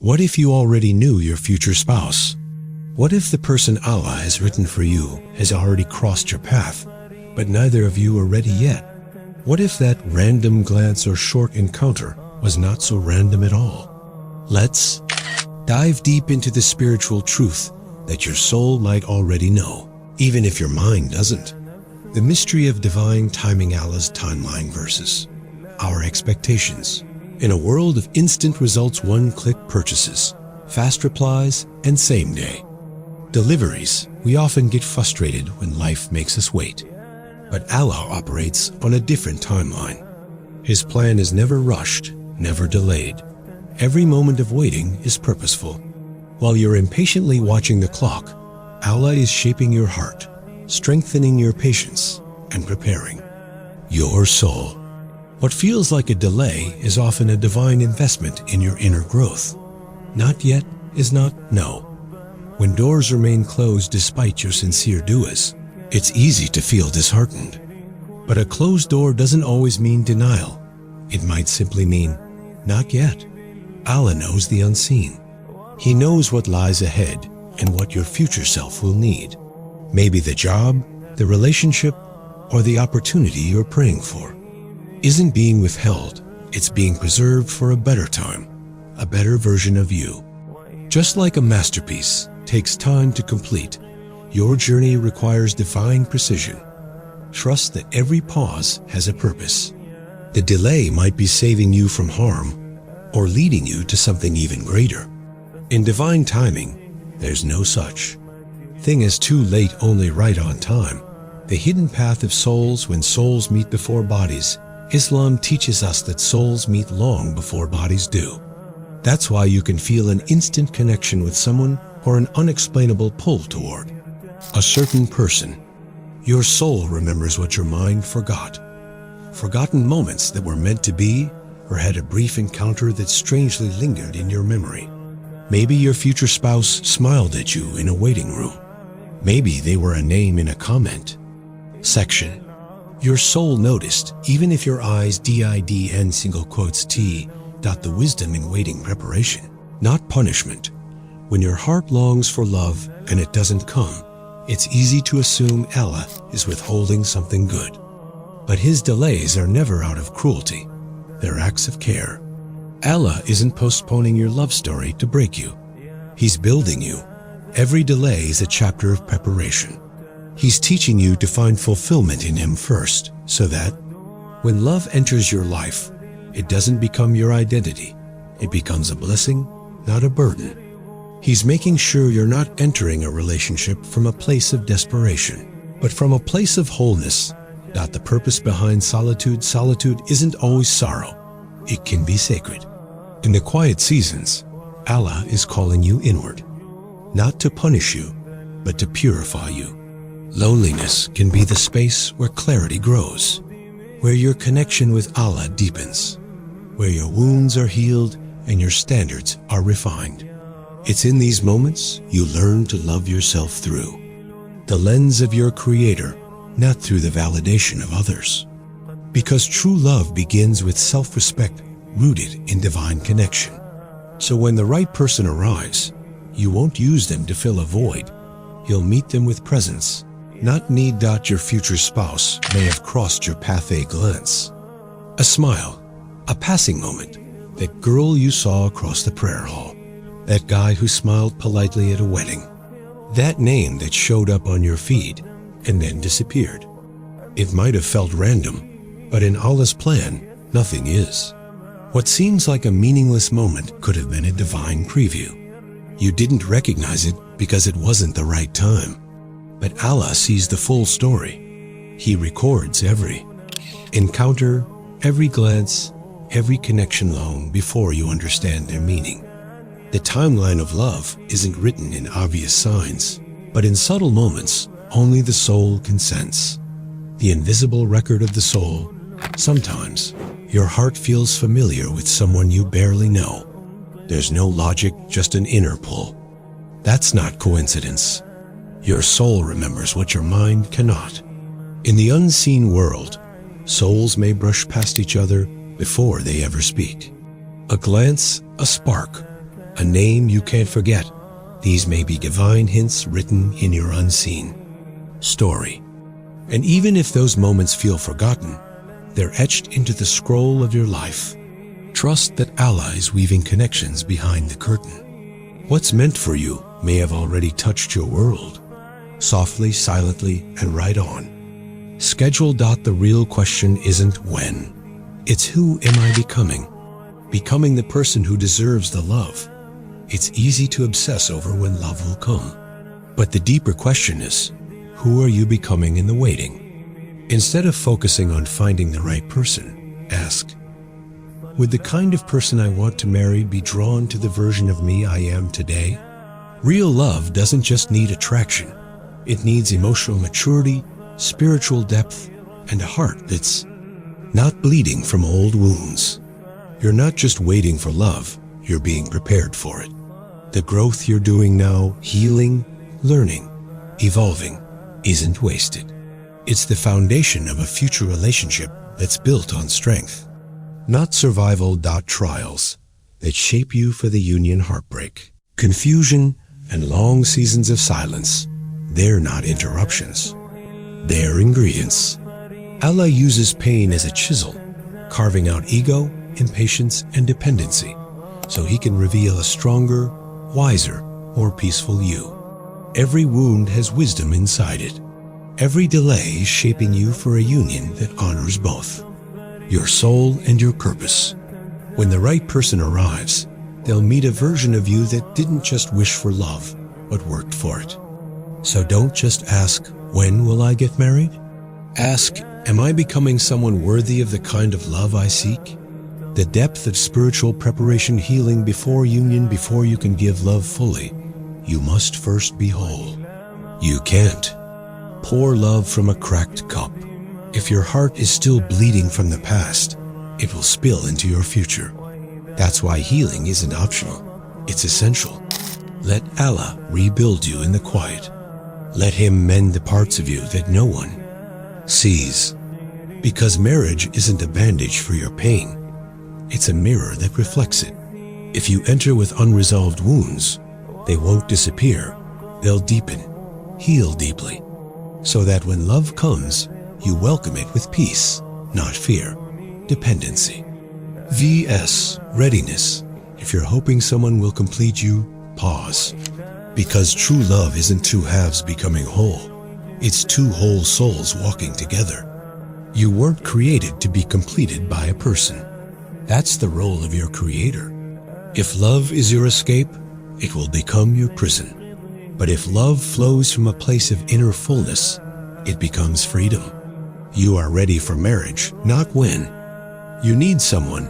What if you already knew your future spouse? What if the person Allah has written for you has already crossed your path, but neither of you are ready yet? What if that random glance or short encounter was not so random at all? Let's dive deep into the spiritual truth that your soul might already know, even if your mind doesn't. The mystery of divine timing, Allah's timeline versus our expectations. In a world of instant results, one-click purchases, fast replies, and same-day deliveries, we often get frustrated when life makes us wait. But Allah operates on a different timeline. His plan is never rushed, never delayed. Every moment of waiting is purposeful. While you're impatiently watching the clock, Allah is shaping your heart, strengthening your patience, and preparing your soul. What feels like a delay is often a divine investment in your inner growth. Not yet is not no. When doors remain closed despite your sincere du'as, it's easy to feel disheartened. But a closed door doesn't always mean denial. It might simply mean, not yet. Allah knows the unseen. He knows what lies ahead and what your future self will need. Maybe the job, the relationship, or the opportunity you're praying for isn't being withheld. It's being preserved for a better time, a better version of you. Just like a masterpiece takes time to complete, your journey requires divine precision. Trust that every pause has a purpose. The delay might be saving you from harm or leading you to something even greater. In divine timing, there's no such thing as too late, only right on time. The hidden path of souls when souls meet before bodies. Islam teaches us that souls meet long before bodies do. That's why you can feel an instant connection with someone or an unexplainable pull toward a certain person. Your soul remembers what your mind forgot. Forgotten moments that were meant to be, or had a brief encounter that strangely lingered in your memory. Maybe your future spouse smiled at you in a waiting room. Maybe they were a name in a comment section. Your soul noticed, even if your eyes didn single quotes t. The wisdom in waiting preparation, not punishment. When your heart longs for love and it doesn't come, it's easy to assume Allah is withholding something good. But His delays are never out of cruelty. They're acts of care. Allah isn't postponing your love story to break you. He's building you. Every delay is a chapter of preparation. He's teaching you to find fulfillment in Him first, so that when love enters your life, it doesn't become your identity. It becomes a blessing, not a burden. He's making sure you're not entering a relationship from a place of desperation, but from a place of wholeness. The purpose behind solitude. Solitude isn't always sorrow. It can be sacred. In the quiet seasons, Allah is calling you inward, not to punish you, but to purify you. Loneliness can be the space where clarity grows, where your connection with Allah deepens, where your wounds are healed and your standards are refined. It's in these moments you learn to love yourself through the lens of your Creator, not through the validation of others. Because true love begins with self-respect rooted in divine connection. So when the right person arrives, you won't use them to fill a void. You'll meet them with presence, not need. Your future spouse may have crossed your path a glance, a smile, a passing moment, that girl you saw across the prayer hall, that guy who smiled politely at a wedding, that name that showed up on your feed and then disappeared. It might have felt random, but in Allah's plan, nothing is. What seems like a meaningless moment could have been a divine preview. You didn't recognize it because it wasn't the right time. But Allah sees the full story. He records every encounter, every glance, every connection long before you understand their meaning. The timeline of love isn't written in obvious signs, but in subtle moments only the soul can sense. The invisible record of the soul. Sometimes your heart feels familiar with someone you barely know. There's no logic, just an inner pull. That's not coincidence. Your soul remembers what your mind cannot. In the unseen world, souls may brush past each other before they ever speak. A glance, a spark, a name you can't forget. These may be divine hints written in your unseen story. And even if those moments feel forgotten, they're etched into the scroll of your life. Trust that Allah is weaving connections behind the curtain. What's meant for you may have already touched your world, softly, silently, and right on. Schedule. The real question isn't when. It's who am I becoming? Becoming the person who deserves the love. It's easy to obsess over when love will come. But the deeper question is, who are you becoming in the waiting? Instead of focusing on finding the right person, ask, would the kind of person I want to marry be drawn to the version of me I am today? Real love doesn't just need attraction. It needs emotional maturity, spiritual depth, and a heart that's not bleeding from old wounds. You're not just waiting for love, you're being prepared for it. The growth you're doing now, healing, learning, evolving, isn't wasted. It's the foundation of a future relationship that's built on strength, not survival. Trials that shape you for the union heartbreak, confusion, and long seasons of silence. They're not interruptions. They're ingredients. Allah uses pain as a chisel, carving out ego, impatience, and dependency, so He can reveal a stronger, wiser, more peaceful you. Every wound has wisdom inside it. Every delay is shaping you for a union that honors both your soul and your purpose. When the right person arrives, they'll meet a version of you that didn't just wish for love, but worked for it. So don't just ask, when will I get married? Ask, am I becoming someone worthy of the kind of love I seek? The depth of spiritual preparation, healing before union. Before you can give love fully, you must first be whole. You can't pour love from a cracked cup. If your heart is still bleeding from the past, it will spill into your future. That's why healing isn't optional. It's essential. Let Allah rebuild you in the quiet. Let Him mend the parts of you that no one sees. Because marriage isn't a bandage for your pain. It's a mirror that reflects it. If you enter with unresolved wounds, they won't disappear. They'll deepen, heal deeply, so that when love comes, you welcome it with peace, not fear, dependency. vs. readiness. If you're hoping someone will complete you, pause. Because true love isn't two halves becoming whole. It's two whole souls walking together. You weren't created to be completed by a person. That's the role of your Creator. If love is your escape, it will become your prison. But if love flows from a place of inner fullness, it becomes freedom. You are ready for marriage, not when. You need someone,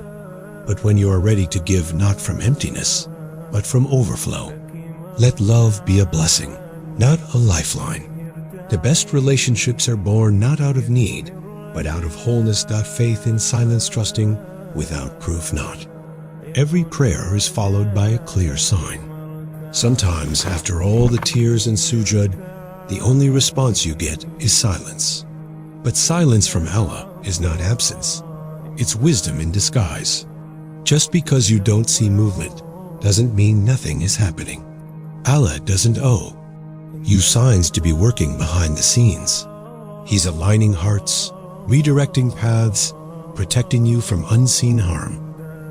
but when you are ready to give, not from emptiness, but from overflow. Let love be a blessing, not a lifeline. The best relationships are born not out of need, but out of wholeness. Faith in silence, trusting without proof not. Every prayer is followed by a clear sign. Sometimes, after all the tears and sujud, the only response you get is silence. But silence from Allah is not absence. It's wisdom in disguise. Just because you don't see movement doesn't mean nothing is happening. Allah doesn't owe you signs to be working behind the scenes. He's aligning hearts, redirecting paths, protecting you from unseen harm,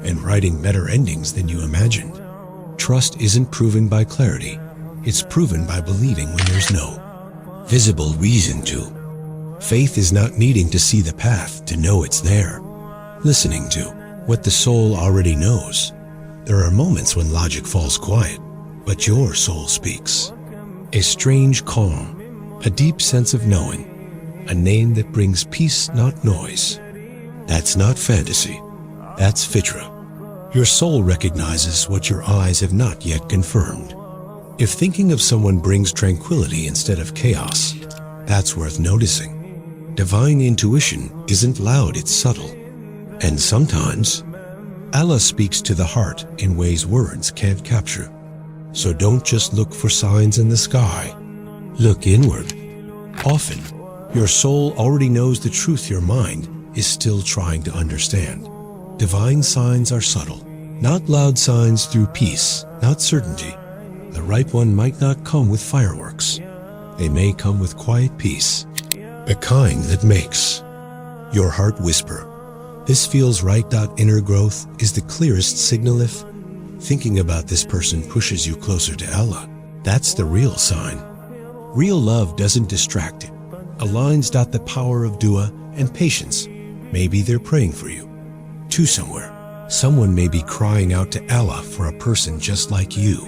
and writing better endings than you imagined. Trust isn't proven by clarity. It's proven by believing when there's no visible reason to. Faith is not needing to see the path to know it's there. Listening to what the soul already knows. There are moments when logic falls quiet, but your soul speaks. A strange calm, a deep sense of knowing, a name that brings peace, not noise. That's not fantasy. That's fitra. Your soul recognizes what your eyes have not yet confirmed. If thinking of someone brings tranquility instead of chaos, that's worth noticing. Divine intuition isn't loud, it's subtle. And sometimes, Allah speaks to the heart in ways words can't capture. So don't just look for signs in the sky. Look inward. Often, your soul already knows the truth your mind is still trying to understand. Divine signs are subtle, Not loud signs through peace, not certainty. The right one might not come with fireworks. They may come with quiet peace, the kind that makes your heart whisper, "This feels right." Inner growth is the clearest signal. If thinking about this person pushes you closer to Allah, that's the real sign. Real love doesn't distract, it aligns. The power of dua and patience. Maybe they're praying for you to somewhere. Someone may be crying out to Allah for a person just like you.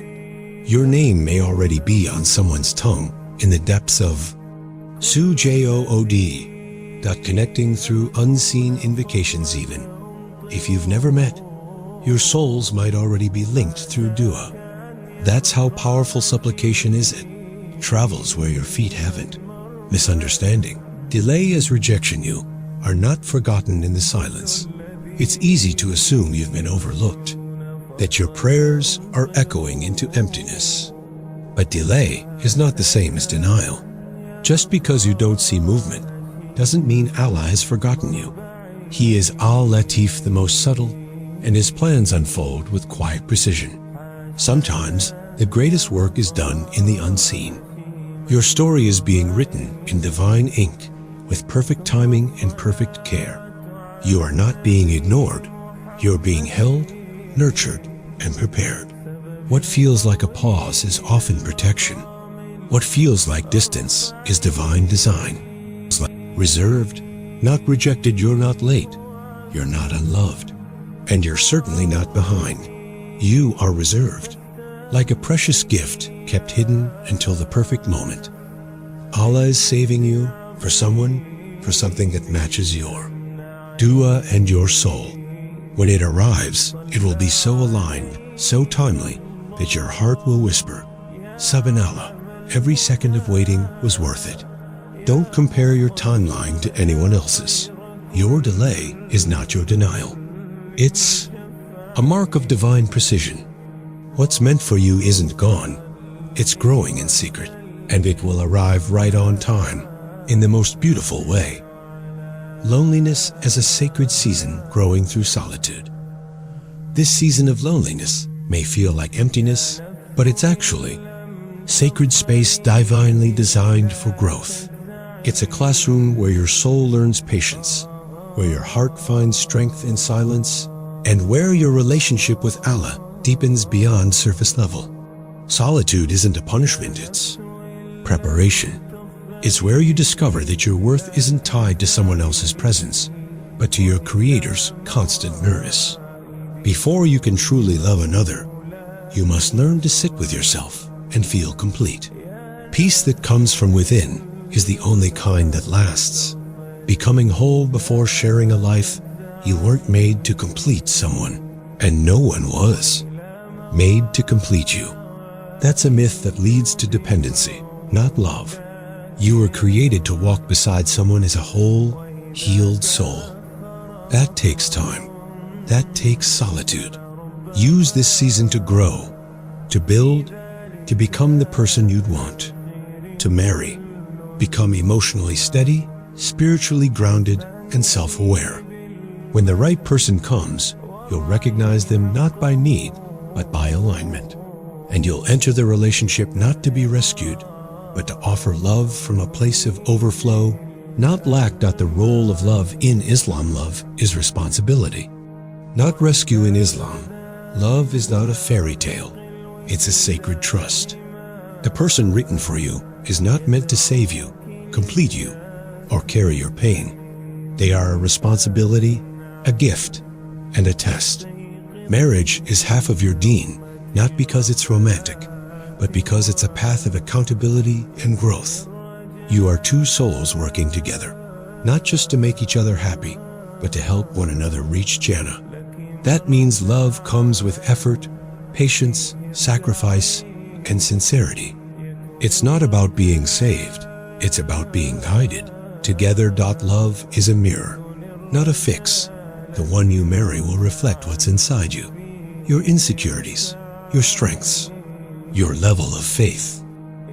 Your name may already be on someone's tongue in the depths of Sujood. Connecting through unseen invocations. Even if you've never met, your souls might already be linked through dua. That's how powerful supplication is. It travels where your feet haven't. Misunderstanding, delay as rejection you are not forgotten in the silence. It's easy to assume you've been overlooked, that your prayers are echoing into emptiness. But delay is not the same as denial. Just because you don't see movement doesn't mean Allah has forgotten you. He is Al-Latif, the most subtle, and His plans unfold with quiet precision. Sometimes the greatest work is done in the unseen. Your story is being written in divine ink with perfect timing and perfect care. You are not being ignored. You're being held, nurtured, and prepared. What feels like a pause is often protection. What feels like distance is divine design. Reserved, not rejected. You're not late. You're not unloved. And you're certainly not behind. You are reserved, like a precious gift kept hidden until the perfect moment. Allah is saving you for someone, for something that matches your dua and your soul. When it arrives, it will be so aligned, so timely, that your heart will whisper, "Subhanallah, every second of waiting was worth it." Don't compare your timeline to anyone else's. Your delay is not your denial. It's a mark of divine precision. What's meant for you isn't gone. It's growing in secret, and it will arrive right on time, in the most beautiful way. Loneliness as a sacred season growing through solitude. This season of loneliness may feel like emptiness, but it's actually sacred space divinely designed for growth. It's a classroom where your soul learns patience, where your heart finds strength in silence, and where your relationship with Allah deepens beyond surface level. Solitude isn't a punishment, it's preparation. It's where you discover that your worth isn't tied to someone else's presence, but to your Creator's constant nurse. Before you can truly love another, you must learn to sit with yourself and feel complete. Peace that comes from within is the only kind that lasts. Becoming whole before sharing a life. You weren't made to complete someone, and no one was made to complete you. That's a myth that leads to dependency, not love. You were created to walk beside someone as a whole, healed soul. That takes time. That takes solitude. Use this season to grow, to build, to become the person you'd want, to marry. Become emotionally steady, spiritually grounded, and self-aware. When the right person comes, you'll recognize them not by need, but by alignment. And you'll enter the relationship not to be rescued, but to offer love from a place of overflow, not lack. The role of love in Islam, love is responsibility, not rescue in Islam. Love is not a fairy tale, it's a sacred trust. The person written for you is not meant to save you, complete you, or carry your pain. They are a responsibility, a gift, and a test. Marriage is half of your deen, not because it's romantic, but because it's a path of accountability and growth. You are two souls working together, not just to make each other happy, but to help one another reach Jannah. That means love comes with effort, patience, sacrifice, and sincerity. It's not about being saved, it's about being guided. Together. Love is a mirror, not a fix. The one you marry will reflect what's inside you, your insecurities, your strengths, your level of faith.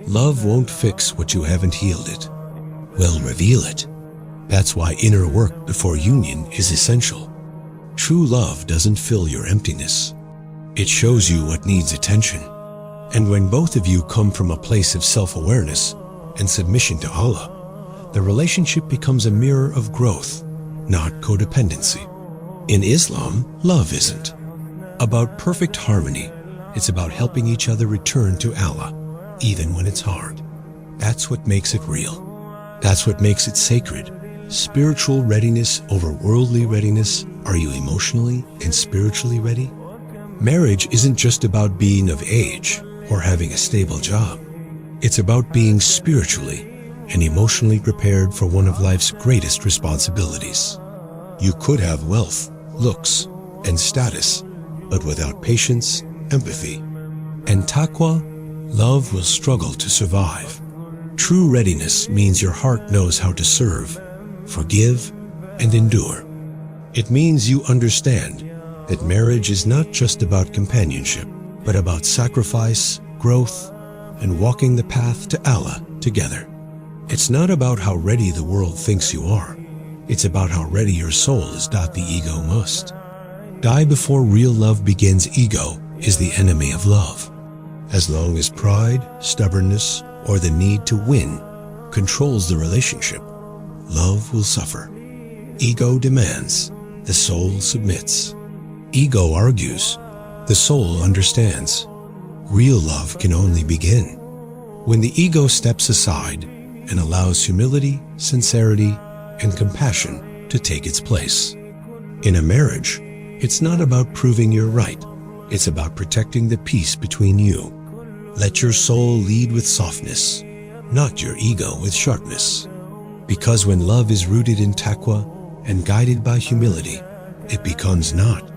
Love won't fix what you haven't healed, it will reveal it. That's why inner work before union is essential. True love doesn't fill your emptiness, It shows you what needs attention. And when both of you come from a place of self-awareness and submission to Allah, the relationship becomes a mirror of growth, not codependency. In Islam, love isn't about perfect harmony. It's about helping each other return to Allah, even when it's hard. That's what makes it real. That's what makes it sacred. Spiritual readiness over worldly readiness. Are you emotionally and spiritually ready? Marriage isn't just about being of age or having a stable job. It's about being spiritually and emotionally prepared for one of life's greatest responsibilities. You could have wealth, looks, and status, but without patience, empathy, and taqwa, love will struggle to survive. True readiness means your heart knows how to serve, forgive, and endure. It means you understand that marriage is not just about companionship, but about sacrifice, growth, and walking the path to Allah together. It's not about how ready the world thinks you are. It's about how ready your soul is. The ego must die before real love begins. Ego is the enemy of love. As long as pride, stubbornness, or the need to win controls the relationship, love will suffer. Ego demands, the soul submits. Ego argues, the soul understands. Real love can only begin when the ego steps aside and allows humility, sincerity, and compassion to take its place. In a marriage, it's not about proving you're right. It's about protecting the peace between you. Let your soul lead with softness, not your ego with sharpness. Because when love is rooted in taqwa and guided by humility, it becomes not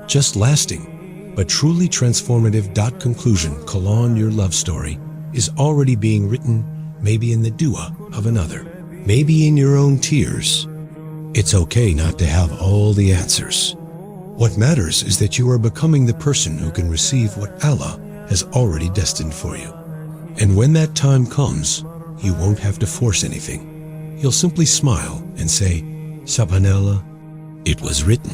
just lasting, but truly transformative. Conclusion. Colon, your love story is already being written, maybe in the dua of another, maybe in your own tears. It's okay not to have all the answers. What matters is that you are becoming the person who can receive what Allah has already destined for you. And when that time comes, you won't have to force anything. You'll simply smile and say, Subhanallah, it was written.